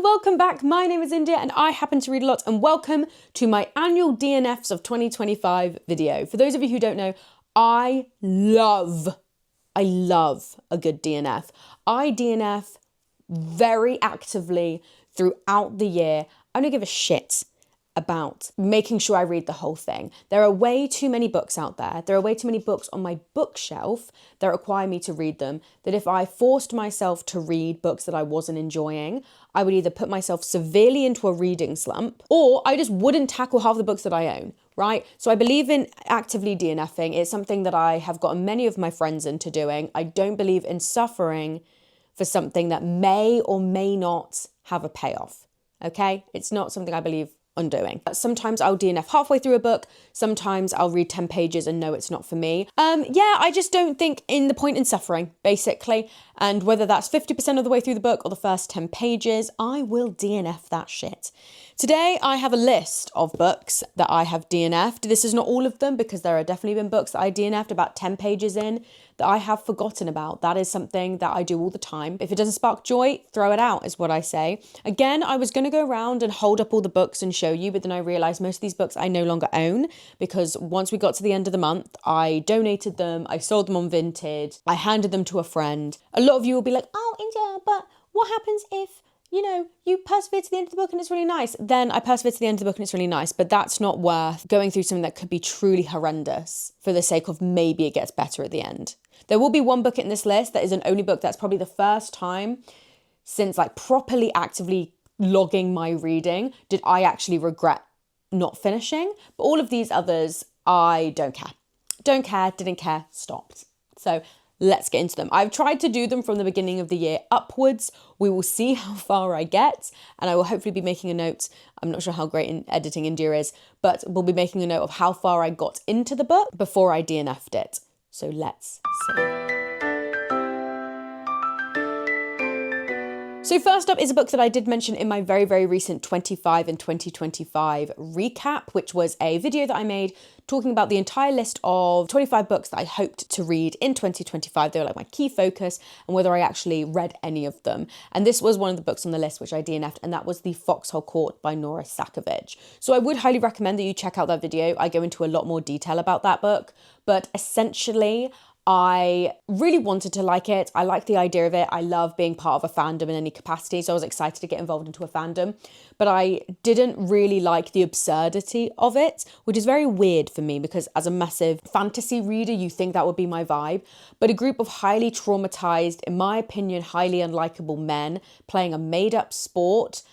and welcome back. My name is India and I happen to read a lot, and welcome to my annual DNFs of 2025 video. For those of you who don't know, I love a good DNF. I DNF very actively throughout the year. I don't give a shit about making sure I read the whole thing. There are way too many books out there. There are way too many books on my bookshelf that require me to read them, that if I forced myself to read books that I wasn't enjoying, I would either put myself severely into a reading slump or I just wouldn't tackle half the books that I own, right? So I believe in actively DNFing. It's something that I have gotten many of my friends into doing. I don't believe in suffering for something that may or may not have a payoff, okay? It's not something I believe undoing. Sometimes I'll DNF halfway through a book. Sometimes I'll read 10 pages and know it's not for me. I just don't think in the point in suffering, basically. And whether that's 50% of the way through the book or the first 10 pages, I will DNF that shit. Today, I have a list of books that I have DNF'd. This is not all of them because there have definitely been books that I DNF'd about 10 pages in that I have forgotten about. That is something that I do all the time. If it doesn't spark joy, throw it out is what I say. Again, I was going to go around and hold up all the books and show you, but then I realized most of these books I no longer own because once we got to the end of the month, I donated them, I sold them on Vinted, I handed them to a friend. A lot of you will be like, oh, India, but what happens if you persevere to the end of the book and it's really nice? Then I persevere to the end of the book and it's really nice, but that's not worth going through something that could be truly horrendous for the sake of maybe it gets better at the end. There will be one book in this list that is an only book that's probably the first time since properly actively logging my reading did I actually regret not finishing. But all of these others, I don't care. Don't care, didn't care, stopped. So let's get into them. I've tried to do them from the beginning of the year upwards. We will see how far I get, and I will hopefully be making a note. I'm not sure how great in editing India is, but we'll be making a note of how far I got into the book before I DNF'd it. So let's see. So first up is a book that I did mention in my very, very recent 25 and 2025 recap, which was a video that I made talking about the entire list of 25 books that I hoped to read in 2025. They were like my key focus and whether I actually read any of them. And this was one of the books on the list which I DNF'd, and that was the Foxhole Court by Nora Sakovic. So I would highly recommend that you check out that video. I go into a lot more detail about that book, but essentially I really wanted to like it. I like the idea of it. I love being part of a fandom in any capacity, so I was excited to get involved into a fandom. But I didn't really like the absurdity of it, which is very weird for me because as a massive fantasy reader, you think that would be my vibe. But a group of highly traumatized, in my opinion, highly unlikable men playing a made-up sport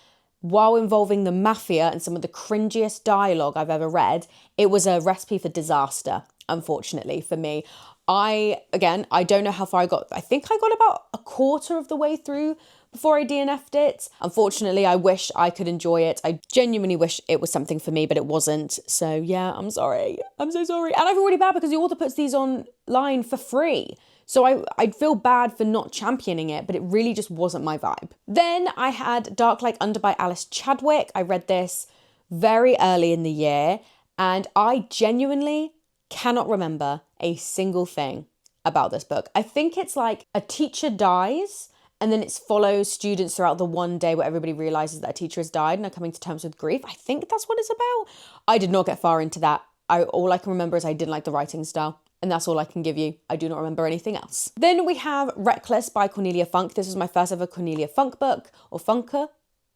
while involving the mafia and some of the cringiest dialogue I've ever read, it was a recipe for disaster, unfortunately, for me. I don't know how far I got. I think I got about a quarter of the way through before I DNF'd it. Unfortunately, I wish I could enjoy it. I genuinely wish it was something for me, but it wasn't. So yeah, I'm sorry. I'm so sorry. And I feel really bad because the author puts these online for free. So I'd feel bad for not championing it, but it really just wasn't my vibe. Then I had Dark Like Under by Alice Chadwick. I read this very early in the year, and I genuinely cannot remember a single thing about this book. I think it's like a teacher dies and then it follows students throughout the one day where everybody realizes that a teacher has died and are coming to terms with grief. I think that's what it's about. I did not get far into that. All I can remember is I didn't like the writing style, and that's all I can give you. I do not remember anything else. Then we have Reckless by Cornelia Funk. This was my first ever Cornelia Funk book, or Funker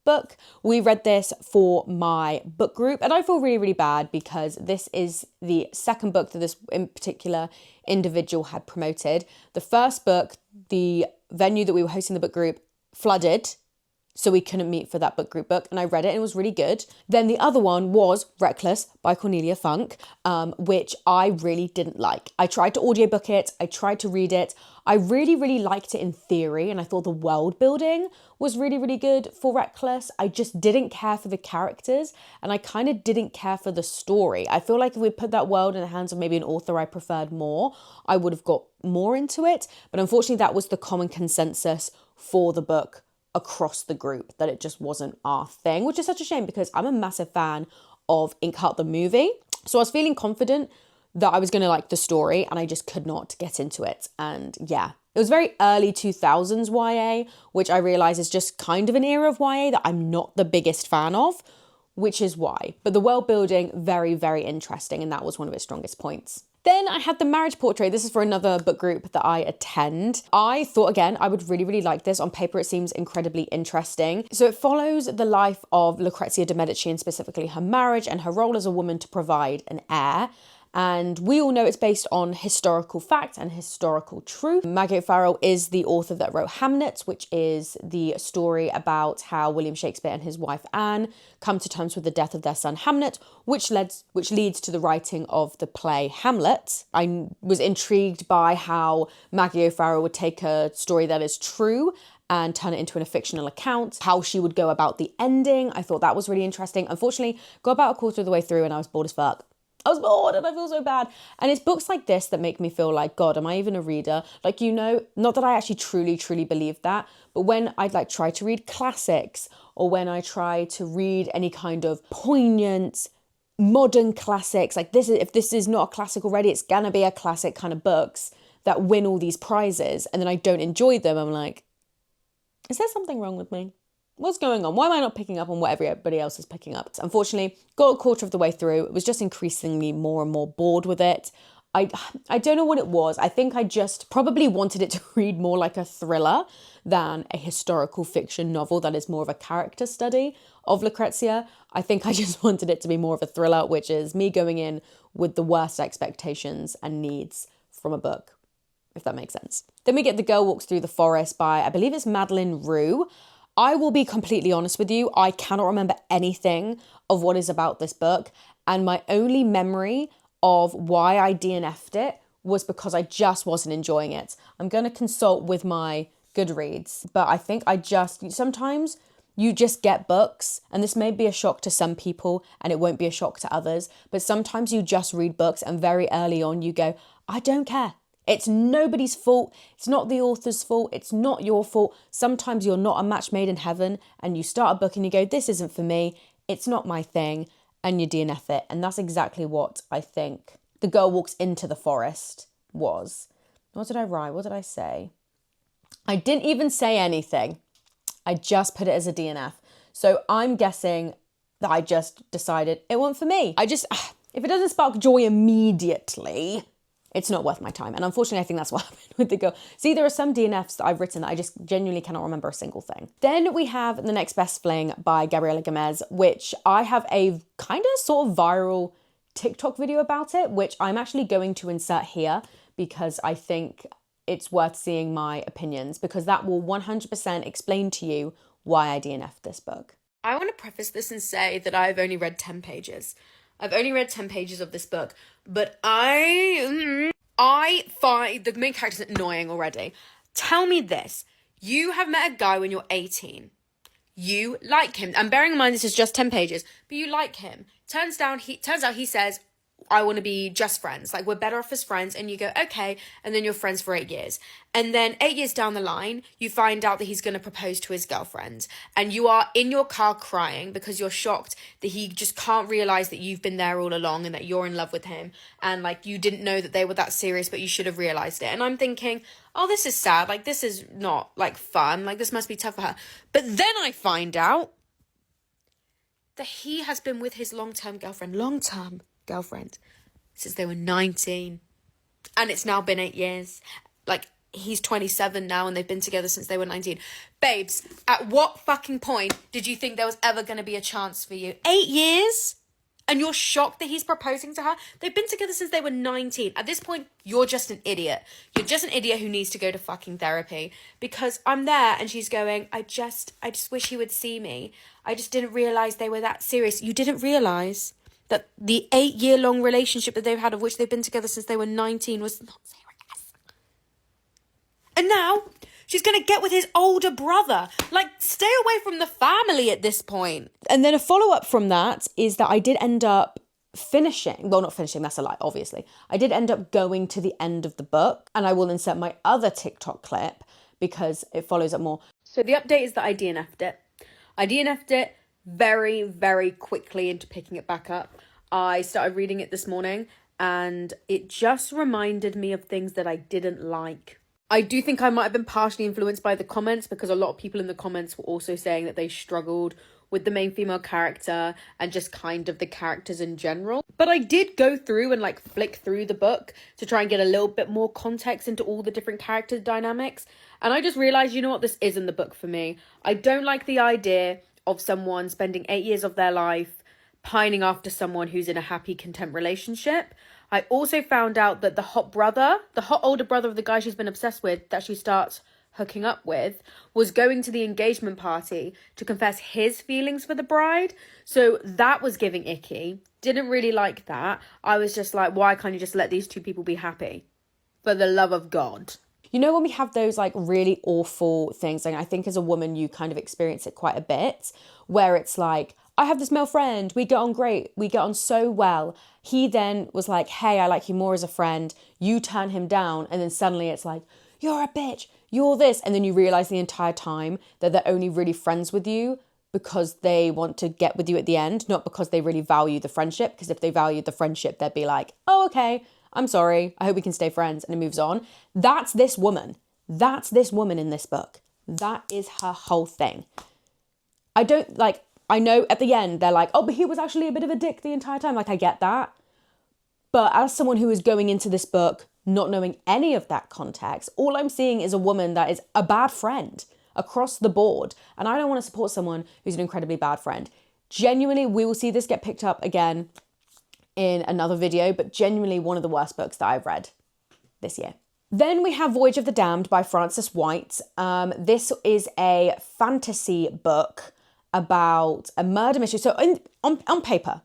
book. We read this for my book group, and I feel really, really bad because this is the second book that this in particular individual had promoted. The first book, the venue that we were hosting the book group flooded, so we couldn't meet for that book group book, and I read it and it was really good. Then the other one was Reckless by Cornelia Funk, which I really didn't like. I tried to audiobook it, I tried to read it. I really, really liked it in theory, and I thought the world building was really, really good for Reckless. I just didn't care for the characters, and I kind of didn't care for the story. I feel like if we put that world in the hands of maybe an author I preferred more, I would have got more into it. But unfortunately, that was the common consensus for the book across the group, that it just wasn't our thing, which is such a shame because I'm a massive fan of Inkheart the movie. So I was feeling confident that I was going to like the story, and I just could not get into it. And yeah, It was very early 2000s YA, which I realise is just kind of an era of YA that I'm not the biggest fan of, which is why. But the world building, very, very interesting, and that was one of its strongest points. Then I had The Marriage Portrait. This is for another book group that I attend. I thought, again, I would really, really like this. On paper, it seems incredibly interesting. So it follows the life of Lucrezia de Medici, and specifically her marriage and her role as a woman to provide an heir. And we all know it's based on historical fact and historical truth. Maggie O'Farrell is the author that wrote Hamnet, which is the story about how William Shakespeare and his wife Anne come to terms with the death of their son Hamlet, which leads to the writing of the play Hamlet. I was intrigued by how Maggie O'Farrell would take a story that is true and turn it into a fictional account, how she would go about the ending. I thought that was really interesting. Unfortunately, got about a quarter of the way through and I was bored as fuck. I was bored and I feel so bad. And it's books like this that make me feel like, God, am I even a reader? Like, you know, not that I actually truly believe that, but when I'd like try to read classics or when I try to read any kind of poignant modern classics, like this is, if this is not a classic already, it's gonna be a classic kind of books that win all these prizes and then I don't enjoy them. I'm like, is there something wrong with me? What's going on? Why am I not picking up on what everybody else is picking up? Unfortunately, got a quarter of the way through. It was just increasingly more and more bored with it. I don't know what it was. I think I just probably wanted it to read more like a thriller than a historical fiction novel that is more of a character study of Lucrezia. I think I just wanted it to be more of a thriller, which is me going in with the worst expectations and needs from a book, if that makes sense. Then we get The Girl Walks Through the Forest by, I believe it's Madeleine Roux. I will be completely honest with you, I cannot remember anything of what is about this book, and my only memory of why I DNF'd it was because I just wasn't enjoying it. I'm going to consult with my Goodreads, but I think sometimes you just get books, and this may be a shock to some people and it won't be a shock to others, but sometimes you just read books and very early on you go, I don't care. It's nobody's fault. It's not the author's fault. It's not your fault. Sometimes you're not a match made in heaven and you start a book and you go, this isn't for me. It's not my thing. And you DNF it. And that's exactly what I think The Girl Walks Into the Forest was. What did I write? What did I say? I didn't even say anything. I just put it as a DNF. So I'm guessing that I just decided it wasn't for me. If it doesn't spark joy immediately, it's not worth my time. And unfortunately, I think that's what happened with The Girl. See, there are some DNFs that I've written that I just genuinely cannot remember a single thing. Then we have The Next Best Fling by Gabriela Gomez, which I have a kind of sort of viral TikTok video about it, which I'm actually going to insert here because I think it's worth seeing my opinions, because that will 100% explain to you why I DNF'd this book. I want to preface this and say that I've only read 10 pages. I've only read 10 pages of this book, but I find the main character's annoying already. Tell me this. You have met a guy when you're 18. You like him. And bearing in mind this is just 10 pages, but you like him. Turns out he says, I want to be just friends. Like, we're better off as friends. And you go, okay. And then you're friends for 8 years. And then 8 years down the line, you find out that he's going to propose to his girlfriend. And you are in your car crying because you're shocked that he just can't realize that you've been there all along and that you're in love with him. And like, you didn't know that they were that serious, but you should have realized it. And I'm thinking, oh, this is sad. Like, this is not like fun. Like, this must be tough for her. But then I find out that he has been with his long-term girlfriend since they were 19, and it's now been 8 years. Like, he's 27 now and they've been together since they were 19. Babes, at what fucking point did you think there was ever going to be a chance for you? 8 years? And you're shocked that he's proposing to her? They've been together since they were 19. At this point, you're just an idiot. You're just an idiot who needs to go to fucking therapy. Because I'm there and she's going, I just wish he would see me. I just didn't realise they were that serious. You didn't realise that the 8-year-long relationship that they've had, of which they've been together since they were 19, was not serious. And now she's going to get with his older brother. Like, stay away from the family at this point. And then a follow-up from that is that I did end up finishing, well, not finishing, that's a lie, obviously. I did end up going to the end of the book, and I will insert my other TikTok clip because it follows up more. So the update is that I DNF'd it. I DNF'd it very, very quickly into picking it back up. I started reading it this morning and it just reminded me of things that I didn't like. I do think I might have been partially influenced by the comments, because a lot of people in the comments were also saying that they struggled with the main female character and just kind of the characters in general. But I did go through and like flick through the book to try and get a little bit more context into all the different character dynamics. And I just realized, you know what, this isn't the book for me. I don't like the idea of someone spending 8 years of their life pining after someone who's in a happy, content relationship. I also found out that the hot older brother of the guy she's been obsessed with, that she starts hooking up with, was going to the engagement party to confess his feelings for the bride. So that was giving icky. Didn't really like that. I was just like, why can't you just let these two people be happy? For the love of God. You know, when we have those like really awful things, and I think as a woman, you kind of experience it quite a bit, where it's like, I have this male friend, we get on great, we get on so well. He then was like, hey, I like you more as a friend. You turn him down, and then suddenly it's like, you're a bitch, you're this. And then you realize the entire time that they're only really friends with you because they want to get with you at the end, not because they really value the friendship. Because if they valued the friendship, they'd be like, oh, okay, I'm sorry, I hope we can stay friends, and it moves on. That's this woman. That's this woman in this book. That is her whole thing. I know at the end, they're like, oh, but he was actually a bit of a dick the entire time. Like, I get that. But as someone who is going into this book, not knowing any of that context, all I'm seeing is a woman that is a bad friend across the board. And I don't want to support someone who's an incredibly bad friend. Genuinely, we will see this get picked up again in another video, but genuinely one of the worst books that I've read this year. Then we have Voyage of the Damned by Frances White. This is a fantasy book about a murder mystery. So on paper,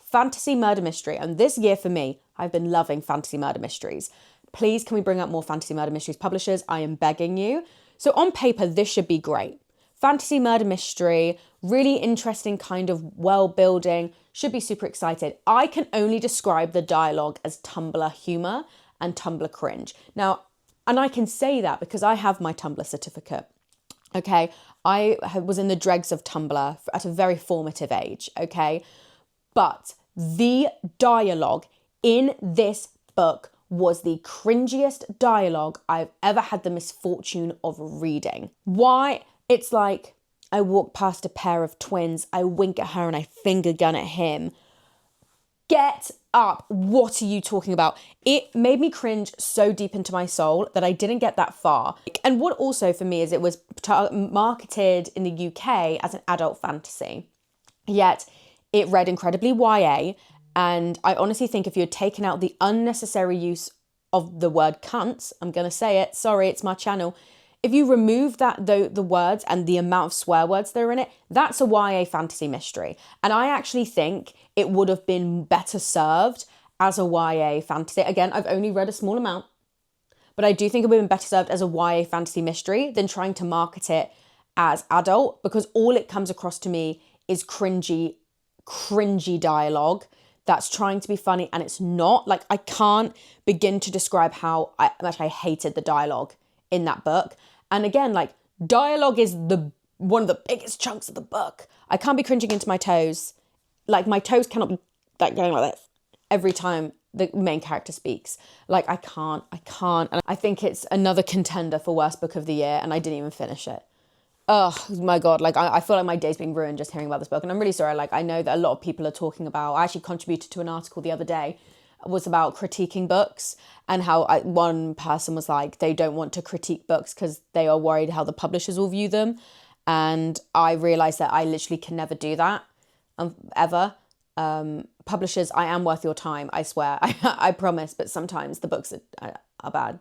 fantasy murder mystery. And this year for me, I've been loving fantasy murder mysteries. Please, can we bring up more fantasy murder mysteries publishers? I am begging you. So on paper, this should be great. Fantasy murder mystery, really interesting kind of world building, should be super excited. I can only describe the dialogue as Tumblr humor and Tumblr cringe. Now, and I can say that because I have my Tumblr certificate. Okay, I was in the dregs of Tumblr at a very formative age, okay? But the dialogue in this book was the cringiest dialogue I've ever had the misfortune of reading. Why? It's like, I walk past a pair of twins, I wink at her and I finger gun at him. Get up. What are you talking about? It made me cringe so deep into my soul that I didn't get that far. And what also for me is it was marketed in the UK as an adult fantasy, yet it read incredibly YA. And I honestly think if you had taken out the unnecessary use of the word cunt, I'm going to say it, sorry, it's my channel. If you remove that, the words and the amount of swear words that are in it, that's a YA fantasy mystery. And I actually think it would have been better served as a YA fantasy. Again, I've only read a small amount, but I do think it would have been better served as a YA fantasy mystery than trying to market it as adult, because all it comes across to me is cringy dialogue that's trying to be funny, and it's not. Like, I can't begin to describe how much I hated the dialogue in that book. And again, like, dialogue is one of the biggest chunks of the book. I can't be cringing into my toes. Like, my toes cannot be like going like this every time the main character speaks. Like, I can't. And I think it's another contender for worst book of the year, and I didn't even finish it. Oh my God, like, I feel like my day's being ruined just hearing about this book. And I'm really sorry. Like, I know that a lot of people are talking about, I actually contributed to an article the other day, was about critiquing books, and how one person was like, they don't want to critique books because they are worried how the publishers will view them. And I realized that I literally can never do that, ever. Publishers, I am worth your time, I swear. I promise, but sometimes the books are bad.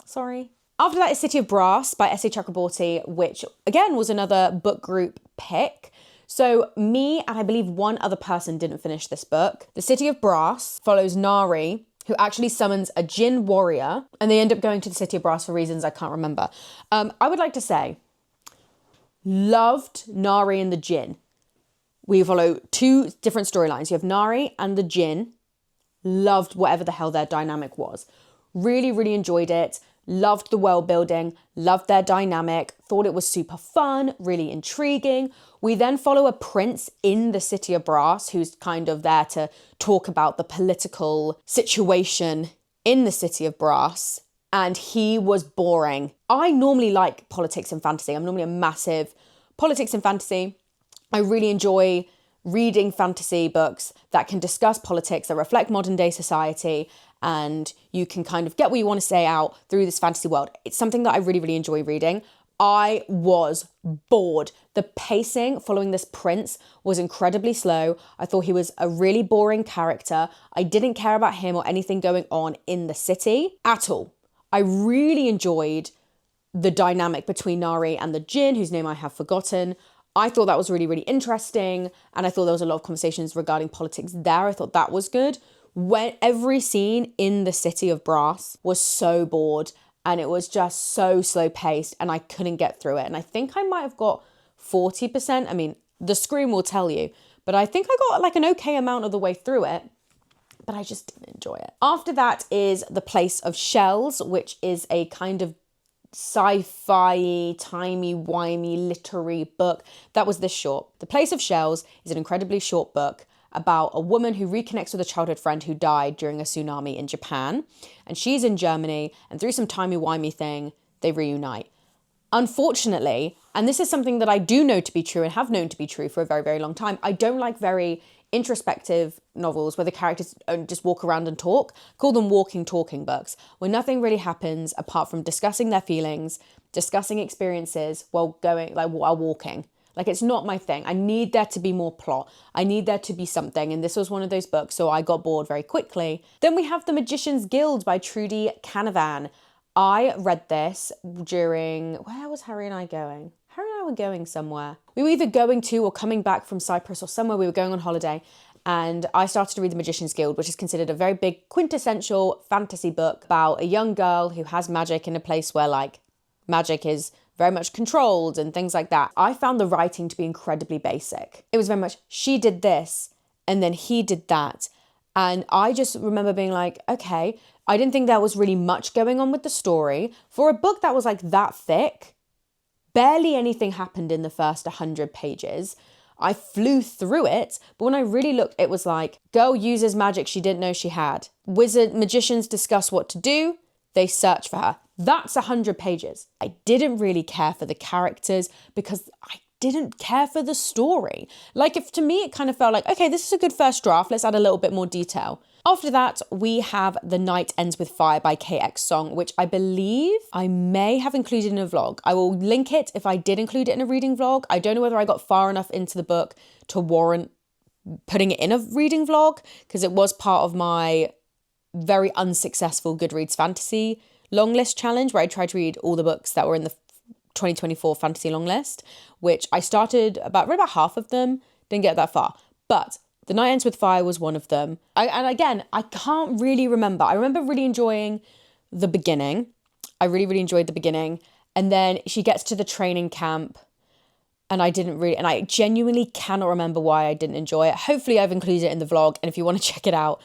Sorry. After that is City of Brass by S.A. Chakraborty, which again was another book group pick. So me and I believe one other person didn't finish this book. The City of Brass follows Nari, who actually summons a Jinn warrior, and they end up going to the City of Brass for reasons I can't remember. I would like to say, loved Nari and the Jinn. We follow two different storylines. You have Nari and the Jinn. Loved whatever the hell their dynamic was. Really, really enjoyed it. Loved the world building, loved their dynamic, thought it was super fun, really intriguing. We then follow a prince in the City of Brass who's kind of there to talk about the political situation in the City of Brass. and he was boring. I normally like politics and fantasy. I'm normally a massive politics and fantasy. I really enjoy reading fantasy books that can discuss politics, that reflect modern day society, and you can kind of get what you want to say out through this fantasy world. It's something that I really, really enjoy reading. I was bored. The pacing following this prince was incredibly slow. I thought he was a really boring character. I didn't care about him or anything going on in the city at all. I really enjoyed the dynamic between Nari and the Djinn, whose name I have forgotten. I thought that was really, really interesting. And I thought there was a lot of conversations regarding politics there. I thought that was good. When every scene in the city of Brass was so bored and it was just so slow paced and I couldn't get through it. And I think I might have got 40%. I mean, the screen will tell you, but I think I got like an okay amount of the way through it, but I just didn't enjoy it. After that is The Place of Shells, which is a kind of sci-fi, timey-wimey, literary book. That was this short. The Place of Shells is an incredibly short book about a woman who reconnects with a childhood friend who died during a tsunami in Japan. And she's in Germany, and through some timey-wimey thing, they reunite. Unfortunately, and this is something that I do know to be true and have known to be true for a very, very long time, I don't like very introspective novels where the characters just walk around and talk. Call them walking, talking books, where nothing really happens apart from discussing their feelings, discussing experiences while walking. Like, it's not my thing. I need there to be more plot. I need there to be something. And this was one of those books, so I got bored very quickly. Then we have The Magician's Guild by Trudy Canavan. I read this during, where was Harry and I going? Harry and I were going somewhere. We were either going to or coming back from Cyprus or somewhere. We were going on holiday. And I started to read The Magician's Guild, which is considered a very big quintessential fantasy book about a young girl who has magic in a place where, like, magic is very much controlled and things like that. I found the writing to be incredibly basic. It was very much, she did this and then he did that. And I just remember being like, okay, I didn't think there was really much going on with the story. For a book that was like that thick, barely anything happened in the first 100 pages. I flew through it, but when I really looked, it was like, girl uses magic she didn't know she had. Magicians discuss what to do. They search for her. That's 100 pages. I didn't really care for the characters because I didn't care for the story. Like, if to me, it kind of felt like, okay, this is a good first draft. Let's add a little bit more detail. After that, we have The Night Ends with Fire by KX Song, which I believe I may have included in a vlog. I will link it if I did include it in a reading vlog. I don't know whether I got far enough into the book to warrant putting it in a reading vlog, because it was part of my very unsuccessful Goodreads fantasy long list challenge, where I tried to read all the books that were in the 2024 fantasy long list, which I started read about half of them, didn't get that far. But The Night Ends with Fire was one of them. And again, I can't really remember. I remember really enjoying the beginning. I really, really enjoyed the beginning. And then she gets to the training camp and I genuinely cannot remember why I didn't enjoy it. Hopefully I've included it in the vlog. And if you want to check it out,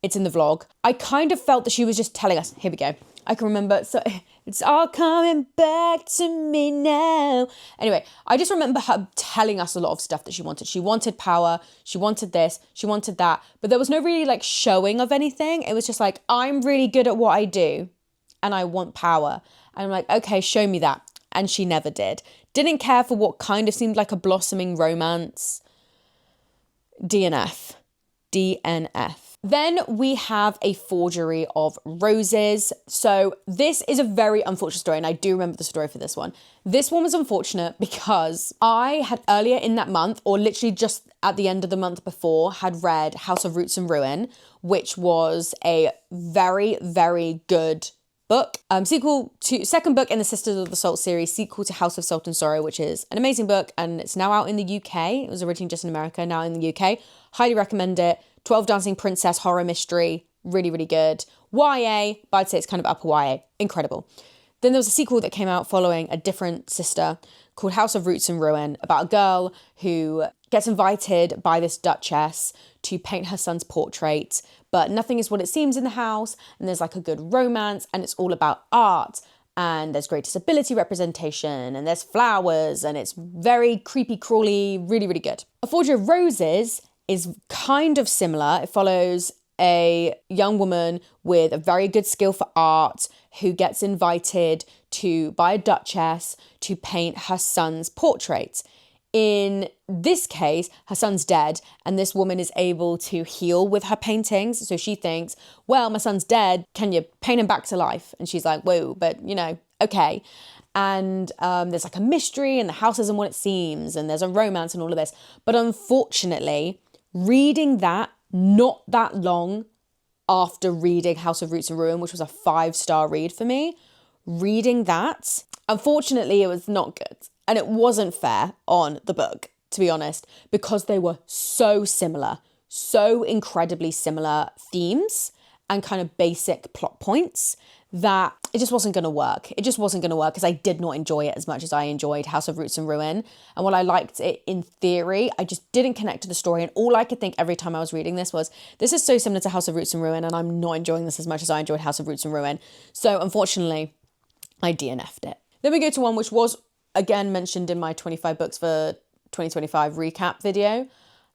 it's in the vlog. I kind of felt that she was just telling us, here we go. I can remember, so it's all coming back to me now. Anyway, I just remember her telling us a lot of stuff that she wanted. She wanted power, she wanted this, she wanted that, but there was no really like showing of anything. It was just like, I'm really good at what I do and I want power. And I'm like, okay, show me that. And she never did. Didn't care for what kind of seemed like a blossoming romance. DNF. Then we have A Forgery of Roses. So this is a very unfortunate story, and I do remember the story for this one. This one was unfortunate because I had earlier in that month, or literally just at the end of the month before, had read House of Roots and Ruin, which was a very, very good book. Second book in the Sisters of the Salt series, sequel to House of Salt and Sorrow, which is an amazing book, and it's now out in the UK. It was originally just in America, now in the UK. Highly recommend it. 12 Dancing Princess horror mystery, really, really good. YA, but I'd say it's kind of upper YA, incredible. Then there was a sequel that came out following a different sister called House of Roots and Ruin, about a girl who gets invited by this duchess to paint her son's portrait, but nothing is what it seems in the house, and there's like a good romance, and it's all about art, and there's great disability representation, and there's flowers, and it's very creepy, crawly, really, really good. A Forgery of Roses is kind of similar. It follows a young woman with a very good skill for art who gets invited by a duchess to paint her son's portrait. In this case, her son's dead, and this woman is able to heal with her paintings. So she thinks, well, my son's dead. Can you paint him back to life? And she's like, whoa, but okay. And there's like a mystery, and the house isn't what it seems, and there's a romance and all of this. But unfortunately, reading that not that long after reading House of Roots and Ruin, which was a 5-star read for me, reading that, unfortunately, it was not good. And it wasn't fair on the book, to be honest, because they were so similar, so incredibly similar themes and kind of basic plot points that it just wasn't going to work. It just wasn't going to work because I did not enjoy it as much as I enjoyed House of Roots and Ruin. And while I liked it in theory, I just didn't connect to the story. And all I could think every time I was reading this was, this is so similar to House of Roots and Ruin, and I'm not enjoying this as much as I enjoyed House of Roots and Ruin. So unfortunately, I DNF'd it. Then we go to one which was, again, mentioned in my 25 books for 2025 recap video.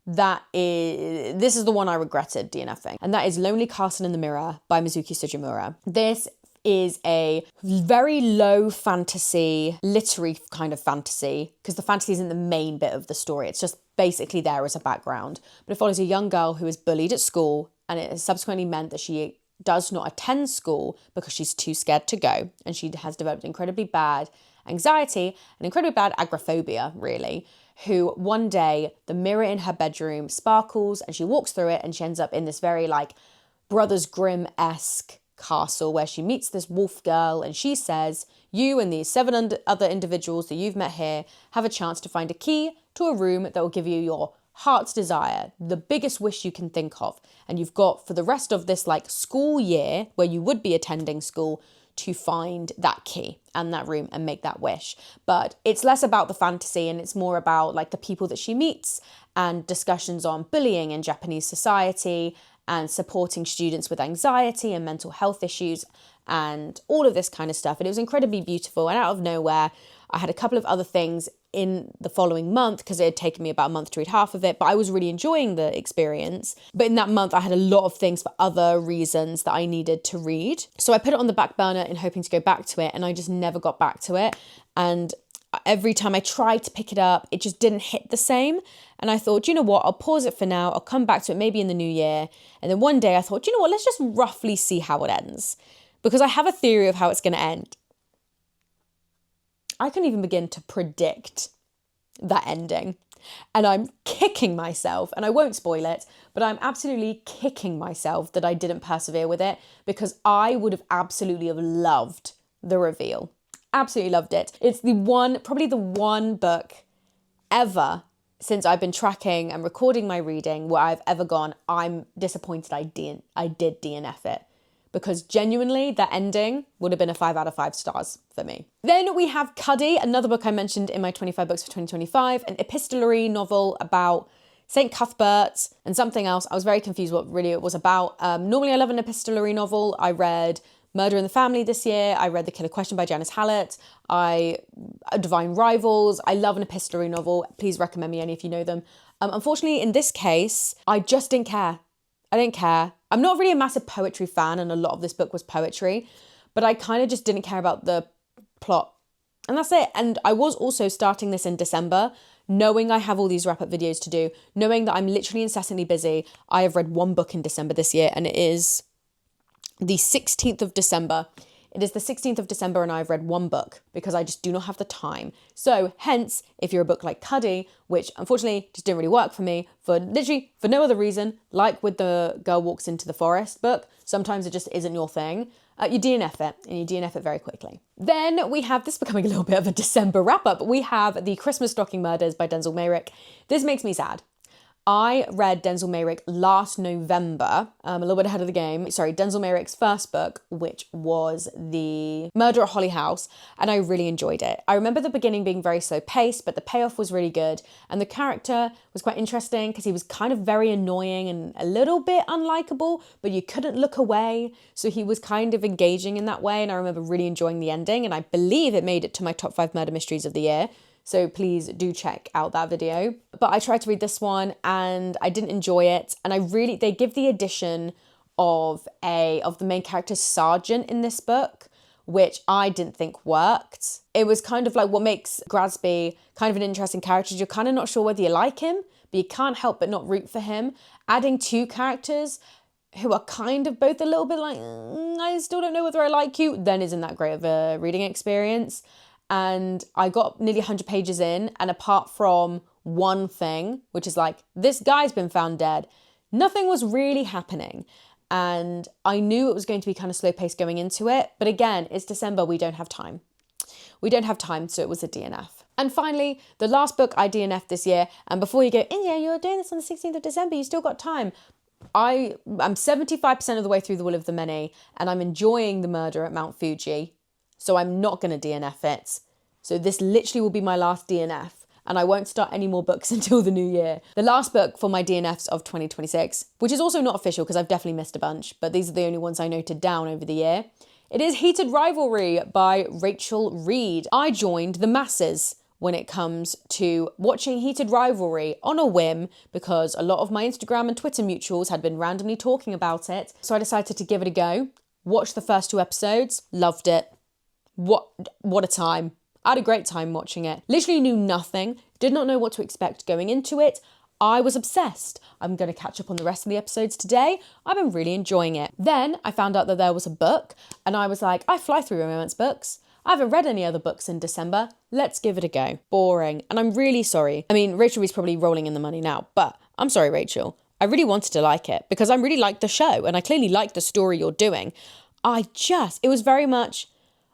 This is the one I regretted DNFing. And that is Lonely Castle in the Mirror by Mizuki Sugimura. This is a very low fantasy, literary kind of fantasy, because the fantasy isn't the main bit of the story. It's just basically there as a background. But it follows a young girl who is bullied at school, and it has subsequently meant that she does not attend school because she's too scared to go. And she has developed incredibly bad anxiety and incredibly bad agoraphobia, really, who one day the mirror in her bedroom sparkles and she walks through it and she ends up in this very like Brothers Grimm-esque castle where she meets this wolf girl, and she says, you and these 7 other individuals that you've met here have a chance to find a key to a room that will give you your heart's desire, the biggest wish you can think of. And you've got for the rest of this like school year where you would be attending school to find that key and that room and make that wish. But it's less about the fantasy and it's more about like the people that she meets and discussions on bullying in Japanese society and supporting students with anxiety and mental health issues and all of this kind of stuff. And it was incredibly beautiful. And out of nowhere, I had a couple of other things in the following month because it had taken me about a month to read half of it, but I was really enjoying the experience. But in that month, I had a lot of things for other reasons that I needed to read. So I put it on the back burner in hoping to go back to it, and I just never got back to it. And every time I tried to pick it up, it just didn't hit the same. And I thought, you know what, I'll pause it for now. I'll come back to it maybe in the new year. And then one day I thought, you know what, let's just roughly see how it ends, because I have a theory of how it's going to end. I couldn't even begin to predict that ending. And I'm kicking myself, and I won't spoil it, but I'm absolutely kicking myself that I didn't persevere with it, because I would have absolutely have loved the reveal. Absolutely loved it. It's probably the one book ever since I've been tracking and recording my reading where I've ever gone, I'm disappointed I did DNF it. Because genuinely, that ending would have been a 5 out of 5 stars for me. Then we have Cuddy, another book I mentioned in my 25 books for 2025, an epistolary novel about St. Cuthbert and something else. I was very confused what really it was about. Normally I love an epistolary novel. I read Murder in the Family this year. I read The Killer Question by Janice Hallett. Divine Rivals. I love an epistolary novel. Please recommend me any if you know them. Unfortunately, in this case, I just didn't care. I didn't care. I'm not really a massive poetry fan, and a lot of this book was poetry, but I kind of just didn't care about the plot. And that's it. And I was also starting this in December, knowing I have all these wrap-up videos to do, knowing that I'm literally incessantly busy. I have read one book in December this year, and it is the 16th of December. It is the 16th of December and I've read one book because I just do not have the time. So hence, if you're a book like Cuddy, which unfortunately just didn't really work for me for no other reason, like with the Girl Walks into the Forest book, sometimes it just isn't your thing. You DNF it, and you DNF it very quickly. Then we have, this becoming a little bit of a December wrap-up, we have The Christmas Stocking Murders by Denzel Mayrick. This makes me sad. I read Denzel Mayrick last November, a little bit ahead of the game. Sorry, Denzel Mayrick's first book, which was The Murder at Holly House, and I really enjoyed it. I remember the beginning being very slow paced, but the payoff was really good, and the character was quite interesting because he was kind of very annoying and a little bit unlikable, but you couldn't look away, so he was kind of engaging in that way, and I remember really enjoying the ending, and I believe it made it to my top 5 murder mysteries of the year. So please do check out that video. But I tried to read this one and I didn't enjoy it. And they give the addition of the main character's sergeant in this book, which I didn't think worked. It was kind of like what makes Grasby kind of an interesting character. You're kind of not sure whether you like him, but you can't help but not root for him. Adding two characters who are kind of both a little bit like, I still don't know whether I like you, then isn't that great of a reading experience. And I got nearly 100 pages in, and apart from one thing, which is like, this guy's been found dead, nothing was really happening. And I knew it was going to be kind of slow paced going into it. But again, it's December, we don't have time. We don't have time, so it was a DNF. And finally, the last book I DNF'd this year, and before you go, India, you're doing this on the 16th of December, you still got time. I'm 75% of the way through The Will of the Many, and I'm enjoying The Murder at Mount Fuji, so I'm not going to DNF it. So this literally will be my last DNF, and I won't start any more books until the new year. The last book for my DNFs of 2026, which is also not official because I've definitely missed a bunch, but these are the only ones I noted down over the year. It is Heated Rivalry by Rachel Reed. I joined the masses when it comes to watching Heated Rivalry on a whim because a lot of my Instagram and Twitter mutuals had been randomly talking about it. So I decided to give it a go. Watched the first 2 episodes, loved it. What a time. I had a great time watching it. Literally knew nothing, did not know what to expect going into it. I was obsessed. I'm going to catch up on the rest of the episodes today. I've been really enjoying it. Then I found out that there was a book and I was like, I fly through romance books. I haven't read any other books in December. Let's give it a go. Boring. And I'm really sorry. I mean, Rachel is probably rolling in the money now, but I'm sorry, Rachel. I really wanted to like it because I really liked the show and I clearly liked the story you're doing. It was very much,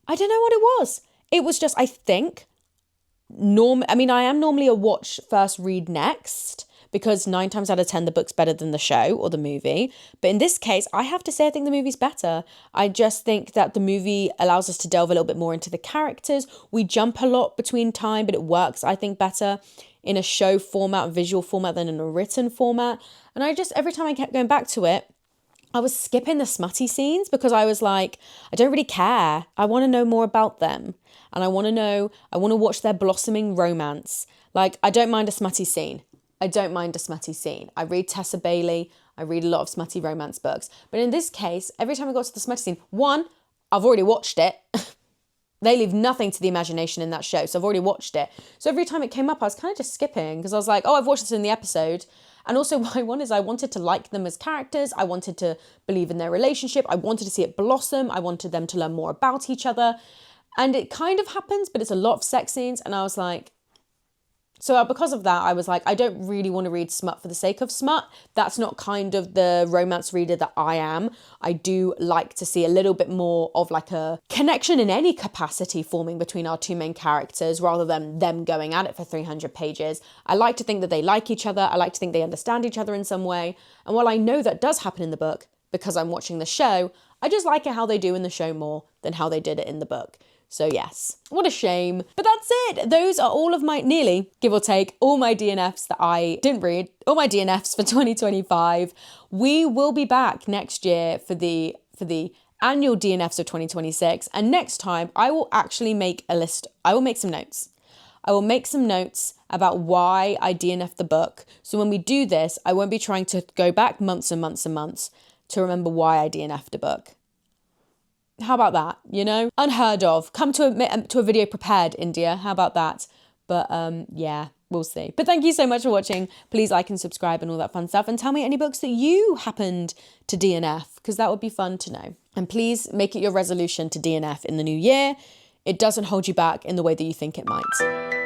I don't know what it was. It was just, I think, I am normally a watch first, read next, because 9 times out of 10, the book's better than the show or the movie. But in this case, I have to say I think the movie's better. I just think that the movie allows us to delve a little bit more into the characters. We jump a lot between time, but it works, I think, better in a show format, visual format, than in a written format. And every time I kept going back to it, I was skipping the smutty scenes because I was like, I don't really care. I want to know more about them. And I want to watch their blossoming romance. Like, I don't mind a smutty scene. I read Tessa Bailey. I read a lot of smutty romance books. But in this case, every time I got to the smutty scene, one, I've already watched it. They leave nothing to the imagination in that show. So I've already watched it. So every time it came up, I was kind of just skipping because I was like, oh, I've watched this in the episode. And also what I wanted to like them as characters. I wanted to believe in their relationship. I wanted to see it blossom. I wanted them to learn more about each other. And it kind of happens, but it's a lot of sex scenes. And I was like, so because of that, I was like, I don't really want to read smut for the sake of smut. That's not kind of the romance reader that I am. I do like to see a little bit more of like a connection in any capacity forming between our 2 main characters rather than them going at it for 300 pages. I like to think that they like each other. I like to think they understand each other in some way. And while I know that does happen in the book because I'm watching the show, I just like it how they do in the show more than how they did it in the book. So yes, what a shame. But that's it. Those are all of my, nearly, give or take, all my DNFs that I didn't read, all my DNFs for 2025. We will be back next year for the annual DNFs of 2026. And next time I will actually make a list. I will make some notes. I will make some notes about why I DNF'd the book. So when we do this, I won't be trying to go back months and months and months to remember why I DNF'd a book. How about that, you know? Unheard of. Come to a video prepared, India. How about that? But yeah, we'll see. But thank you so much for watching. Please like and subscribe and all that fun stuff. And tell me any books that you happened to DNF, because that would be fun to know. And please make it your resolution to DNF in the new year. It doesn't hold you back in the way that you think it might.